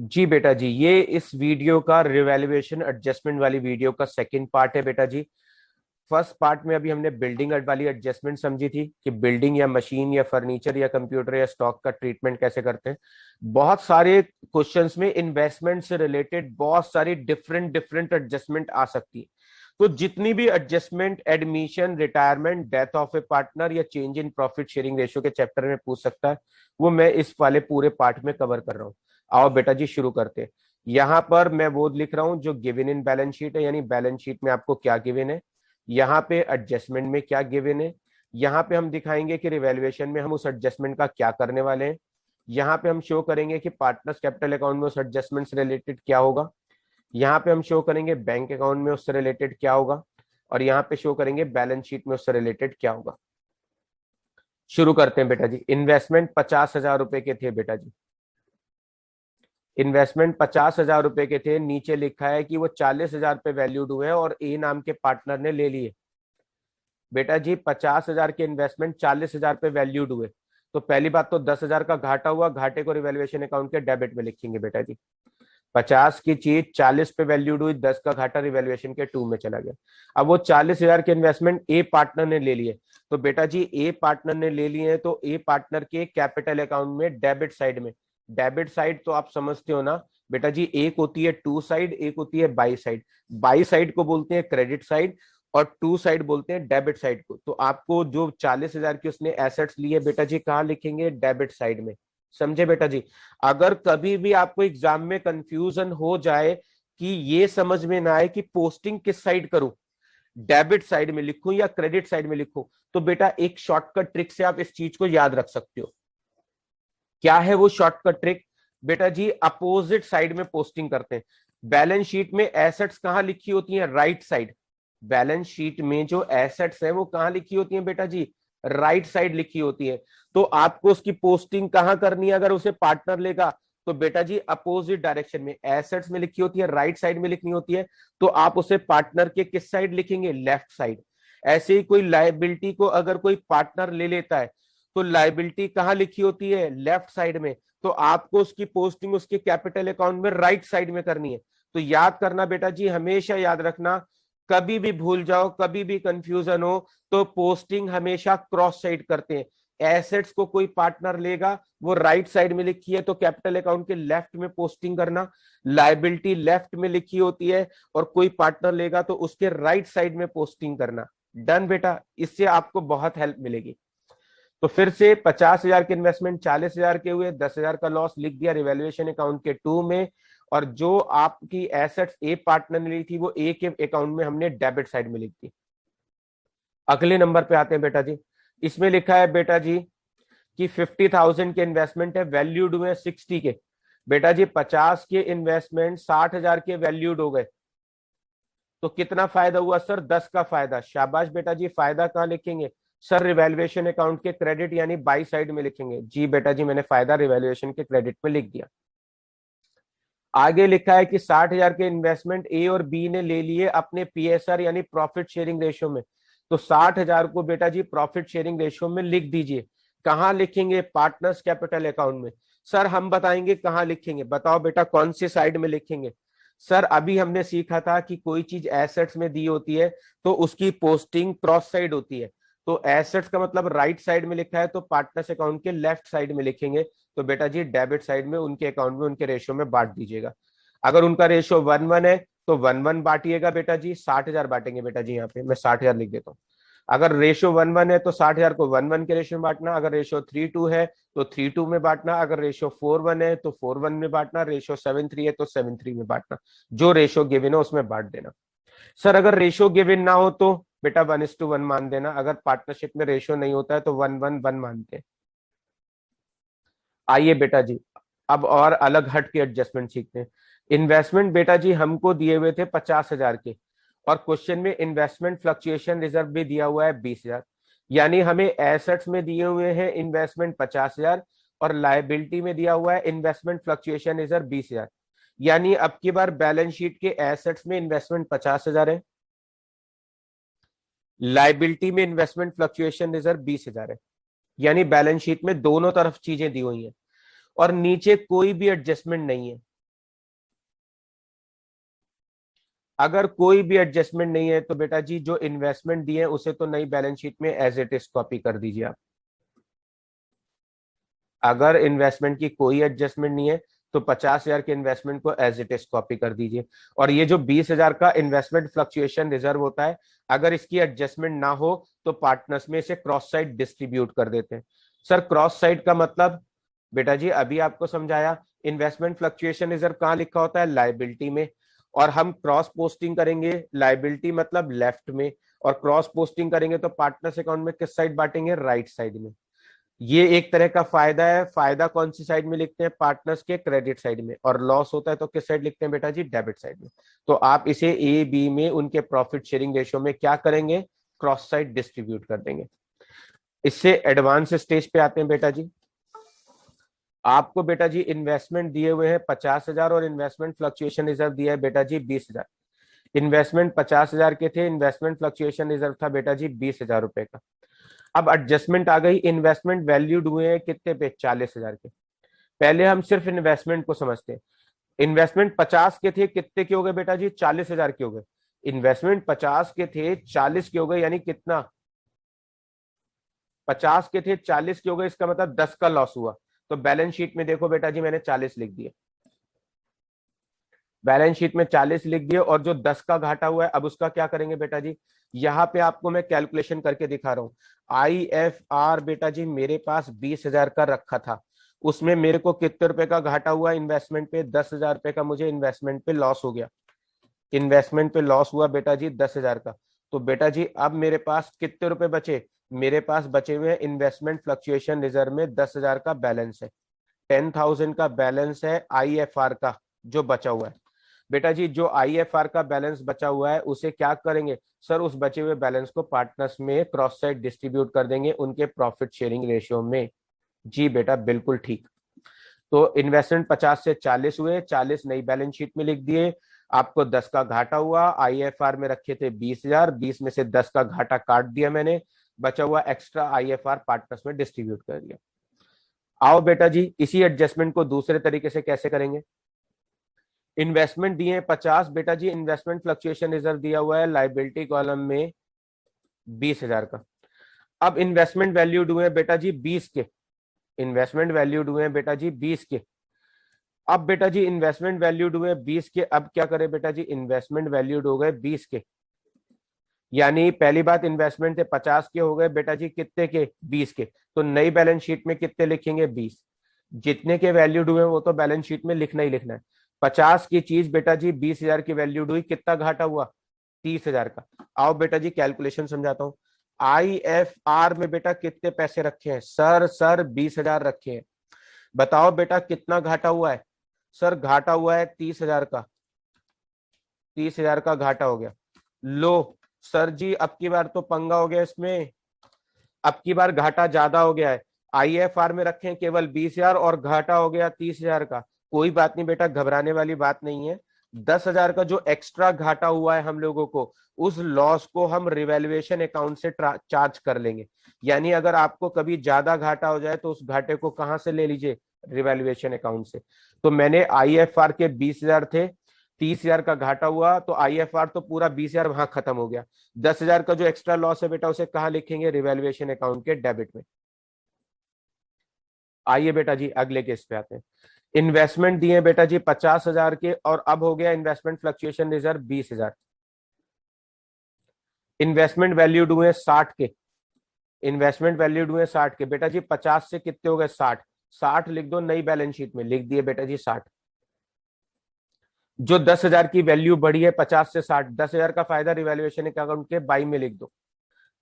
जी बेटा जी, ये इस वीडियो का रिवैल्यूएशन एडजस्टमेंट वाली वीडियो का सेकंड पार्ट है बेटा जी। फर्स्ट पार्ट में अभी हमने बिल्डिंग वाली एडजस्टमेंट समझी थी कि बिल्डिंग या मशीन या फर्नीचर या कंप्यूटर या स्टॉक का ट्रीटमेंट कैसे करते हैं। बहुत सारे क्वेश्चंस में इन्वेस्टमेंट से रिलेटेड बहुत सारी डिफरेंट डिफरेंट एडजस्टमेंट आ सकती है। तो जितनी भी adjustment admission, retirement, death of a partner या change in profit sharing ratio के चैप्टर में पूछ सकता है, वो मैं इस वाले पूरे पार्ट में कवर कर रहा हूँ। आओ बेटा जी शुरू करते हैं। यहां पर मैं वो लिख रहा हूं जो गिवन इन बैलेंस शीट है, यानी बैलेंस शीट में आपको क्या गिवन है, यहाँ पे एडजस्टमेंट में क्या गिवन है, यहाँ पे हम दिखाएंगे कि रिवैल्यूएशन में हम उस एडजस्टमेंट का क्या करने वाले हैं। यहाँ पे हम शो करेंगे कि पार्टनर्स कैपिटल अकाउंट में उस एडजस्टमेंट से रिलेटेड क्या होगा। यहाँ पे हम शो करेंगे बैंक अकाउंट में उससे रिलेटेड क्या होगा, और यहाँ पे शो करेंगे बैलेंस शीट में उससे रिलेटेड क्या होगा। शुरू करते हैं बेटा जी। इन्वेस्टमेंट 50,000 रुपए के थे बेटा जी। इन्वेस्टमेंट 50,000 रुपए के थे। नीचे लिखा है कि वो 40,000 पे वैल्यूड हुए और ए नाम के पार्टनर ने ले लिए। बेटा जी 50,000 के इन्वेस्टमेंट 40,000 पे वैल्यूड हुए, तो पहली बात तो 10,000 का घाटा हुआ, घाटे को रिवैल्यूएशन अकाउंट के डेबिट में लिखेंगे बेटा जी। 50 की चीज 40 पे वैल्यूड हुई, 10 का घाटा रिवैल्यूएशन के 2 में चला गया। अब वो 40,000 के इन्वेस्टमेंट ए पार्टनर ने ले लिए, तो बेटा जी ए पार्टनर ने ले लिए हैं तो ए पार्टनर के कैपिटल अकाउंट में डेबिट साइड में। डेबिट साइड तो आप समझते हो ना बेटा जी, एक होती है टू साइड, एक होती है बाई साइड। बाई साइड को बोलते हैं क्रेडिट साइड और टू साइड बोलते हैं डेबिट साइड को। तो आपको जो 40,000 की उसने एसेट्स लिए बेटा जी कहाँ लिखेंगे, डेबिट साइड में। समझे बेटा जी। अगर कभी भी आपको एग्जाम में कंफ्यूजन हो जाए कि ये समझ में ना आए कि पोस्टिंग किस साइड करूं, डेबिट साइड में लिखूं या क्रेडिट साइड में लिखूं, तो बेटा एक शॉर्टकट ट्रिक से आप इस चीज को याद रख सकते हो। क्या है वो शॉर्टकट ट्रिक? बेटा जी अपोजिट साइड में पोस्टिंग करते हैं। बैलेंस शीट में एसेट्स कहां लिखी होती हैं, राइट साइड। बैलेंस शीट में जो एसेट्स है वो कहां लिखी होती हैं बेटा जी, राइट साइड लिखी होती है। तो आपको उसकी पोस्टिंग कहां करनी है, अगर उसे पार्टनर लेगा तो बेटा जी अपोजिट डायरेक्शन में। एसेट्स में लिखी होती है, राइट साइड में लिखनी होती है, तो आप उसे पार्टनर के किस साइड लिखेंगे, लेफ्ट साइड। ऐसे ही कोई लायबिलिटी को अगर कोई पार्टनर ले लेता है तो लायबिलिटी कहां लिखी होती है, लेफ्ट साइड में, तो आपको उसकी पोस्टिंग उसके कैपिटल अकाउंट में राइट साइड में करनी है। तो याद करना बेटा जी, हमेशा याद रखना, कभी भी भूल जाओ, कभी भी कंफ्यूजन हो, तो पोस्टिंग हमेशा क्रॉस साइड करते हैं। एसेट्स को कोई पार्टनर लेगा, वो राइट साइड में लिखी है तो कैपिटल अकाउंट के लेफ्ट में पोस्टिंग करना। लायबिलिटी लेफ्ट में लिखी होती है और कोई पार्टनर लेगा तो उसके राइट साइड में पोस्टिंग करना। डन बेटा, इससे आपको बहुत हेल्प मिलेगी। तो फिर से 50,000 के इन्वेस्टमेंट 40,000 के हुए, 10,000 का लॉस लिख दिया रिवैल्यूएशन अकाउंट के 2 में, और जो आपकी एसेट्स ए पार्टनर ने ली थी वो ए के अकाउंट में हमने डेबिट साइड में लिख दी। अगले नंबर पे आते हैं बेटा जी। इसमें लिखा है बेटा जी कि 50,000 के इन्वेस्टमेंट है, वैल्यूड हुए 60 के। बेटा जी 50 के इन्वेस्टमेंट 60,000 के वैल्यूड हो गए, तो कितना फायदा हुआ सर, 10 का फायदा। शाबाश बेटा जी, फायदा कहां लिखेंगे सर, रिवैल्यूएशन अकाउंट के क्रेडिट यानी बाई साइड में लिखेंगे। जी बेटा जी, मैंने फायदा रिवैल्यूएशन के क्रेडिट में लिख दिया। आगे लिखा है कि 60,000 के इन्वेस्टमेंट ए और बी ने ले लिए अपने पीएसआर यानी प्रॉफिट शेयरिंग रेशियो में, तो 60,000 को बेटा जी प्रॉफिट शेयरिंग रेशियो में लिख दीजिए। कहां लिखेंगे, पार्टनर्स कैपिटल अकाउंट में। सर हम बताएंगे कहां लिखेंगे, बताओ बेटा कौन सी साइड में लिखेंगे। सर अभी हमने सीखा था कि कोई चीज एसेट्स में दी होती है तो उसकी पोस्टिंग क्रॉस साइड होती है। तो एसेट्स का मतलब राइट साइड में लिखा है तो पार्टनर्स अकाउंट के लेफ्ट साइड में लिखेंगे। तो बेटा जी डेबिट साइड में उनके अकाउंट में उनके रेशियो में बांट दीजिएगा। अगर उनका रेशियो 1:1 है तो 1:1 बांटिएगा बेटा जी, 60,000 बांटेंगे बेटा जी, यहाँ पे मैं 60,000 लिख देता हूँ। अगर रेशियो 1:1 है तो 60,000 को 1:1 के रेशियो में बांटना, अगर रेशियो 3:2 है तो 3:2 में बांटना, अगर रेशियो 4:1 है तो 4:1 में बांटना, रेशियो 7:3 है तो 7:3 में बांटना। जो रेशियो गिवन है उसमें बांट देना। सर अगर रेशियो गिवन ना हो तो बेटा 1:1 मान देना, अगर पार्टनरशिप में रेशियो नहीं होता है तो 1:1 मानते हैं। आइए बेटा जी अब और अलग हट के एडजस्टमेंट सीखते हैं। इन्वेस्टमेंट बेटा जी हमको दिए हुए थे 50,000 के, और क्वेश्चन में इन्वेस्टमेंट फ्लक्चुएशन रिजर्व भी दिया हुआ है 20,000। यानी हमें एसेट्स में दिए हुए हैं इन्वेस्टमेंट 50,000 और लायबिलिटी में दिया हुआ है इन्वेस्टमेंट फ्लक्चुएशन रिजर्व 20,000। यानी अब की बार बैलेंस शीट के एसेट्स में इन्वेस्टमेंट 50,000 है, लायबिलिटी में इन्वेस्टमेंट फ्लक्चुएशन रिजर्व 20,000 है। यानी बैलेंस शीट में दोनों तरफ चीजें दी हुई हैं और नीचे कोई भी एडजस्टमेंट नहीं है। अगर कोई भी एडजस्टमेंट नहीं है तो बेटा जी जो इन्वेस्टमेंट दिए उसे तो नई बैलेंस शीट में एज इट इज कॉपी कर दीजिए आप। अगर इन्वेस्टमेंट की कोई एडजस्टमेंट नहीं है तो 50,000 के इन्वेस्टमेंट को एज इट इज कॉपी कर दीजिए। और ये जो 20,000 का इन्वेस्टमेंट फ्लक्चुएशन रिजर्व होता है, अगर इसकी एडजस्टमेंट ना हो तो पार्टनर्स में इसे क्रॉस साइड डिस्ट्रीब्यूट कर देते हैं। सर क्रॉस साइड का मतलब, बेटा जी अभी आपको समझाया, इन्वेस्टमेंट फ्लक्चुएशन रिजर्व कहाँ लिखा होता है, लाइबिलिटी में, और हम क्रॉस पोस्टिंग करेंगे, लाइबिलिटी मतलब लेफ्ट में, और क्रॉस पोस्टिंग करेंगे तो पार्टनर्स अकाउंट में किस साइड बांटेंगे, राइट साइड में। ये एक तरह का फायदा है। फायदा कौन सी साइड में लिखते हैं, पार्टनर्स के क्रेडिट साइड में, और लॉस होता है तो किस साइड लिखते हैं बेटा जी, डेबिट साइड में। तो आप इसे ए बी में उनके प्रॉफिट शेयरिंग रेशियो में क्या करेंगे, क्रॉस साइड डिस्ट्रीब्यूट कर देंगे। इससे एडवांस स्टेज पे आते हैं बेटा जी। आपको बेटा जी इन्वेस्टमेंट दिए हुए हैं 50,000 और इन्वेस्टमेंट फ्लक्चुएशन रिजर्व दिया है बेटा जी 20,000। इन्वेस्टमेंट 50,000 के थे, इन्वेस्टमेंट फ्लक्चुएशन रिजर्व था बेटा जी 20,000 रुपए का। अब एडजस्टमेंट आ गई, इन्वेस्टमेंट वैल्यूड हुए हैं कितने पे, 40,000 के। पहले हम सिर्फ इन्वेस्टमेंट को समझते हैं। इन्वेस्टमेंट 50 के थे, कितने के हो गए बेटा जी, 40,000 के हो गए। इन्वेस्टमेंट 50 के थे, 40 के हो गए, यानी कितना, 50 के थे 40 के हो गए, इसका मतलब 10 का लॉस हुआ। तो बैलेंस शीट में देखो बेटा जी मैंने 40 लिख दिया, बैलेंस शीट में 40 लिख दिए, और जो 10 का घाटा हुआ है अब उसका क्या करेंगे बेटा जी। यहां पे आपको मैं कैलकुलेशन करके दिखा रहा हूं। IFR बेटा जी मेरे पास 20,000 का रखा था, उसमें मेरे को कितने रुपए का घाटा हुआ इन्वेस्टमेंट पे, 10,000 रुपए का मुझे इन्वेस्टमेंट पे लॉस हो गया। इन्वेस्टमेंट पे लॉस हुआ बेटा जी 10,000 का। तो बेटा जी अब मेरे पास कितने रुपए बचे, मेरे पास बचे हुए इन्वेस्टमेंट फ्लक्चुएशन रिजर्व में 10,000 का बैलेंस है, 10,000 का बैलेंस है IFR का जो बचा हुआ है। बेटा जी जो IFR का बैलेंस बचा हुआ है उसे क्या करेंगे, सर उस बचे हुए बैलेंस को पार्टनर्स में क्रॉस साइड डिस्ट्रीब्यूट कर देंगे उनके प्रॉफिट शेयरिंग रेशियो में। जी बेटा बिल्कुल ठीक। तो इन्वेस्टमेंट 50 से 40 हुए, 40 नई बैलेंस शीट में लिख दिए। आपको 10 का घाटा हुआ, IFR में रखे थे 20,000, 20 में से 10 का घाटा काट दिया मैंने, बचा हुआ एक्स्ट्रा IFR पार्टनर्स में डिस्ट्रीब्यूट कर दिया। आओ बेटा जी इसी एडजस्टमेंट को दूसरे तरीके से कैसे करेंगे। इन्वेस्टमेंट दिए 50 बेटा जी, इन्वेस्टमेंट फ्लक्चुएशन रिजर्व दिया हुआ है लाइबिलिटी कॉलम में 20,000 का। अब इन्वेस्टमेंट वैल्यूड हुए बेटा जी 20 के, इन्वेस्टमेंट वैल्यूड हुए बेटा जी 20 के। अब बेटा जी इन्वेस्टमेंट वैल्यूड हुए 20 के, अब क्या करें बेटा जी, इन्वेस्टमेंट वैल्यूड हो गए 20 के, यानी पहली बात इन्वेस्टमेंट थे 50 के, हो गए बेटा जी कितने के, 20 के। तो नई बैलेंस शीट में कितने लिखेंगे, 20। जितने के वैल्यूड हुए वो तो बैलेंस शीट में लिखना ही लिखना है। 50 की चीज बेटा जी 20,000 की वैल्यूड हुई, कितना घाटा हुआ, 30,000 का। आओ बेटा जी कैलकुलेशन समझाता हूँ। IFR में बेटा कितने पैसे रखे हैं, सर 20,000 रखे हैं। बताओ बेटा कितना घाटा हुआ है, सर घाटा हुआ है 30,000 का, 30,000 का घाटा हो गया। लो सर जी अब की बार तो पंगा हो गया इसमें, अब की बार घाटा ज्यादा हो गया है। IFR में रखे हैं केवल 20,000 और घाटा हो गया 30,000 का। कोई बात नहीं बेटा, घबराने वाली बात नहीं है। 10,000 का जो एक्स्ट्रा घाटा हुआ है हम लोगों को, उस लॉस को हम रिवैल्यूएशन अकाउंट से चार्ज कर लेंगे। यानी अगर आपको कभी ज्यादा घाटा हो जाए तो उस घाटे को कहां से ले लीजिए, रिवैल्यूएशन अकाउंट से। तो मैंने IFR के 20,000 थे, 30,000 का घाटा हुआ तो IFR तो पूरा 20,000 वहां खत्म हो गया। 10,000 का जो एक्स्ट्रा लॉस है बेटा उसे कहां लिखेंगे, रिवैल्यूएशन अकाउंट के डेबिट में। आइए बेटा जी अगले केस पे आते हैं। इन्वेस्टमेंट दिए बेटा जी 50,000 के, और अब हो गया investment fluctuation reserve 20,000। Investment valued हुए 60 के, इन्वेस्टमेंट वैल्यूड हुए 60 के। बेटा जी 50 से कितने हो गए, 60, 60 लिख दो नई बैलेंस शीट में, लिख दिए बेटा जी 60। जो 10,000 की वैल्यू बढ़ी है 50 से 60, 10,000 का फायदा रिवैल्यूएशन अकाउंट के बाई में लिख दो।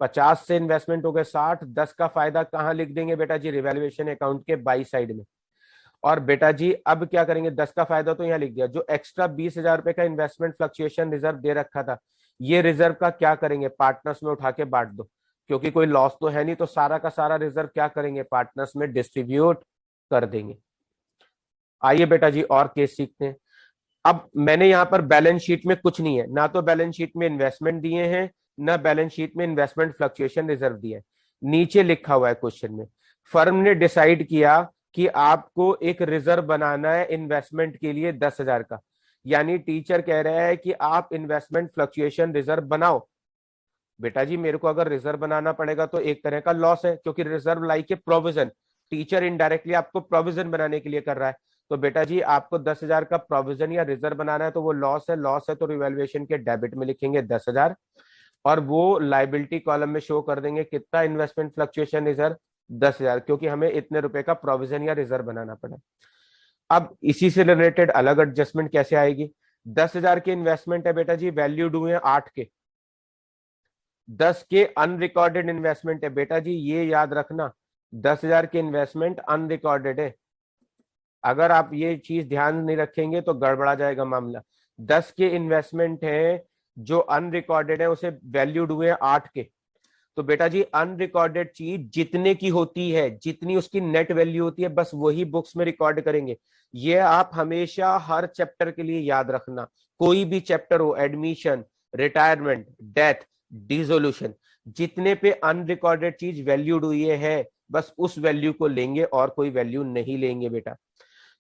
50 से इन्वेस्टमेंट हो गए 60, 10 का फायदा कहां लिख देंगे बेटा जी, रिवैल्यूएशन अकाउंट के बाई साइड में। और बेटा जी अब क्या करेंगे, 10 का फायदा तो यहां लिख दिया, जो एक्स्ट्रा 20,000 रुपए का इन्वेस्टमेंट फ्लक्चुएशन रिजर्व दे रखा था, ये रिजर्व का क्या करेंगे, पार्टनर्स में उठा के बांट दो, क्योंकि कोई लॉस तो है नहीं, तो सारा का सारा रिजर्व क्या करेंगे, पार्टनर्स में डिस्ट्रीब्यूट कर देंगे। आइए बेटा जी और केस सीखते हैं। अब मैंने यहां पर बैलेंस शीट में कुछ नहीं है, ना तो बैलेंस शीट में इन्वेस्टमेंट दिए हैं, ना बैलेंस शीट में इन्वेस्टमेंट फ्लक्चुएशन रिजर्व दिए हैं। नीचे लिखा हुआ है क्वेश्चन में, फर्म ने डिसाइड किया कि आपको एक रिजर्व बनाना है इन्वेस्टमेंट के लिए 10,000 का। यानी टीचर कह रहा है कि आप इन्वेस्टमेंट फ्लक्चुएशन रिजर्व बनाओ। बेटा जी मेरे को अगर रिजर्व बनाना पड़ेगा तो एक तरह का लॉस है, क्योंकि reserve like a provision, teacher indirectly आपको प्रोविजन बनाने के लिए कर रहा है। तो बेटा जी आपको 10,000 का प्रोविजन या रिजर्व बनाना है तो वो लॉस है, लॉस है तो रिवैल्यूएशन के डेबिट में लिखेंगे 10,000, और वो लाइबिलिटी कॉलम में शो कर देंगे कितना, इन्वेस्टमेंट फ्लक्चुएशन रिजर्व 10,000, क्योंकि हमें इतने रुपए का प्रोविजन या रिजर्व बनाना पड़ा। अब इसी से रिलेटेड अलग एडजस्टमेंट कैसे आएगी। 10,000 के इन्वेस्टमेंट है बेटा जी, वैल्यूड हुए 8 के, 10 के अनरिकॉर्डेड इन्वेस्टमेंट है बेटा जी, ये याद रखना 10,000 के इन्वेस्टमेंट अनरिकॉर्डेड है। अगर आप ये चीज ध्यान नहीं रखेंगे तो गड़बड़ा जाएगा मामला। 10 के इन्वेस्टमेंट है जो अनरिकॉर्डेड है, उसे वैल्यूड हुए 8 के। तो बेटा जी अनरिकॉर्डेड चीज जितने की होती है, जितनी उसकी नेट वैल्यू होती है, बस वही बुक्स में रिकॉर्ड करेंगे। ये आप हमेशा हर चैप्टर के लिए याद रखना, कोई भी चैप्टर हो, एडमिशन, रिटायरमेंट, डेथ, डिसोल्यूशन, जितने पे अनरिकॉर्डेड चीज वैल्यूड हुई है बस उस वैल्यू को लेंगे और कोई वैल्यू नहीं लेंगे बेटा।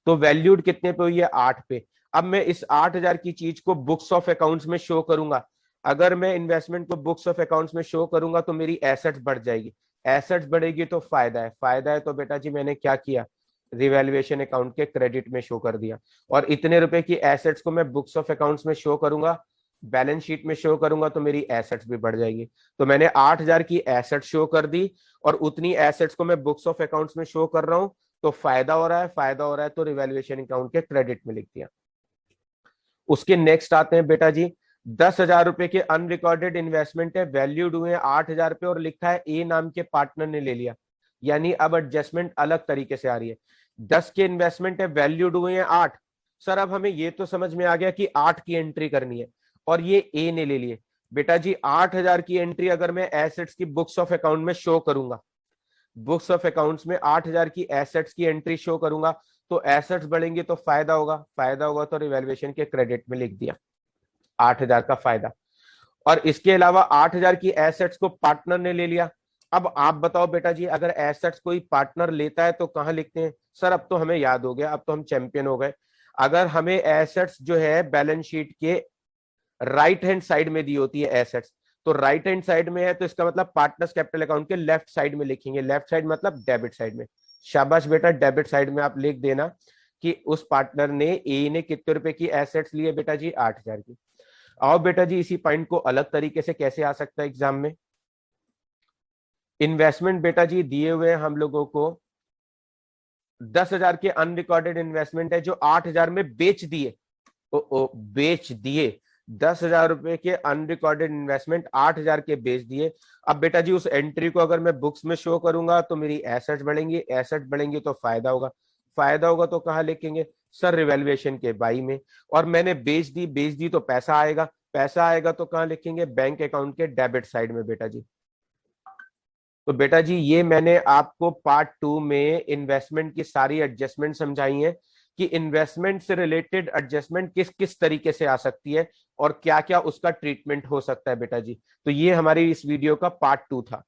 तो वैल्यूड कितने पे हुई है, 8 पे। अब मैं इस 8,000 की चीज को बुक्स ऑफ अकाउंट्स में शो करूंगा। अगर मैं इन्वेस्टमेंट को बुक्स ऑफ अकाउंट्स में शो करूंगा तो मेरी एसेट्स बढ़ जाएगी, एसेट्स बढ़ेगी तो फायदा है, फायदा है तो बेटा जी मैंने क्या किया, रिवैल्यूएशन अकाउंट के क्रेडिट में शो कर दिया। और इतने रुपए की एसेट्स को मैं बुक्स ऑफ अकाउंट्स में शो करूंगा, बैलेंस शीट में शो करूंगा तो मेरी एसेट्स भी बढ़ जाएगी। तो मैंने 8,000 की एसेट शो कर दी और उतनी एसेट्स को मैं बुक्स ऑफ अकाउंट्स में शो कर रहा हूं, तो फायदा हो रहा है, फायदा हो रहा है तो रिवैल्यूएशन अकाउंट के क्रेडिट में लिख दिया। उसके नेक्स्ट आते हैं बेटा जी, 10,000 रुपए के अनरिकॉर्डेड इन्वेस्टमेंट है, वैल्यूड हुए 8,000 पे और लिखा है ए नाम के पार्टनर ने ले लिया। यानी अब एडजस्टमेंट अलग तरीके से आ रही है। 10 के इन्वेस्टमेंट है, वैल्यूड हुए हैं 8। सर अब हमें ये तो समझ में आ गया कि 8 की एंट्री करनी है और ये ए ने ले लिए। बेटा जी 8,000 की एंट्री अगर मैं एसेट्स की बुक्स ऑफ अकाउंट में शो करूंगा, बुक्स ऑफ अकाउंट्स में 8,000 की एसेट्स की एंट्री शो करूंगा, तो एसेट्स बढ़ेंगे तो फायदा होगा, फायदा होगा तो रिवैल्यूएशन के क्रेडिट में लिख दिया 8,000 का फायदा। और इसके अलावा 8,000 की एसेट्स को पार्टनर ने ले लिया। अब आप बताओ बेटा जी अगर एसेट्स कोई पार्टनर लेता है तो कहां लिखते हैं। सर अब तो हमें याद हो गया, अब तो हम चैंपियन हो गए। अगर हमें एसेट्स जो है बैलेंस शीट के राइट हैंड साइड में दी होती है एसेट्स, तो राइट हैंड साइड में है तो इसका मतलब पार्टनर्स कैपिटल अकाउंट के लेफ्ट साइड में लिखेंगे, लेफ्ट साइड मतलब डेबिट साइड में। शाबाश बेटा, डेबिट साइड में आप लिख देना कि उस पार्टनर ने, ए ने कितने रुपए की एसेट्स लिए बेटा जी, 8,000 की। आओ बेटा जी इसी पॉइंट को अलग तरीके से कैसे आ सकता है एग्जाम में। इन्वेस्टमेंट बेटा जी दिए हुए हम लोगों को 10,000 के अनरिकॉर्डेड इन्वेस्टमेंट है जो 8,000 में बेच दिए। बेच दिए 10,000 रुपए के अनरिकॉर्डेड इन्वेस्टमेंट 8,000 के बेच दिए। अब बेटा जी उस एंट्री को अगर मैं बुक्स में शो करूंगा तो मेरी एसेट्स बढ़ेंगी, एसेट्स बढ़ेंगी तो फायदा होगा, फायदा होगा तो कहां लिखेंगे सर, रिवैल्यूएशन के बाई में। और मैंने बेच दी, बेच दी तो पैसा आएगा, पैसा आएगा तो कहां लिखेंगे, बैंक अकाउंट के डेबिट साइड में बेटा जी। तो बेटा जी ये मैंने आपको पार्ट 2 में इन्वेस्टमेंट की सारी एडजस्टमेंट समझाई है कि इन्वेस्टमेंट से रिलेटेड एडजस्टमेंट किस किस तरीके से आ सकती है और क्या क्या उसका ट्रीटमेंट हो सकता है बेटा जी। तो ये हमारी इस वीडियो का पार्ट 2 था।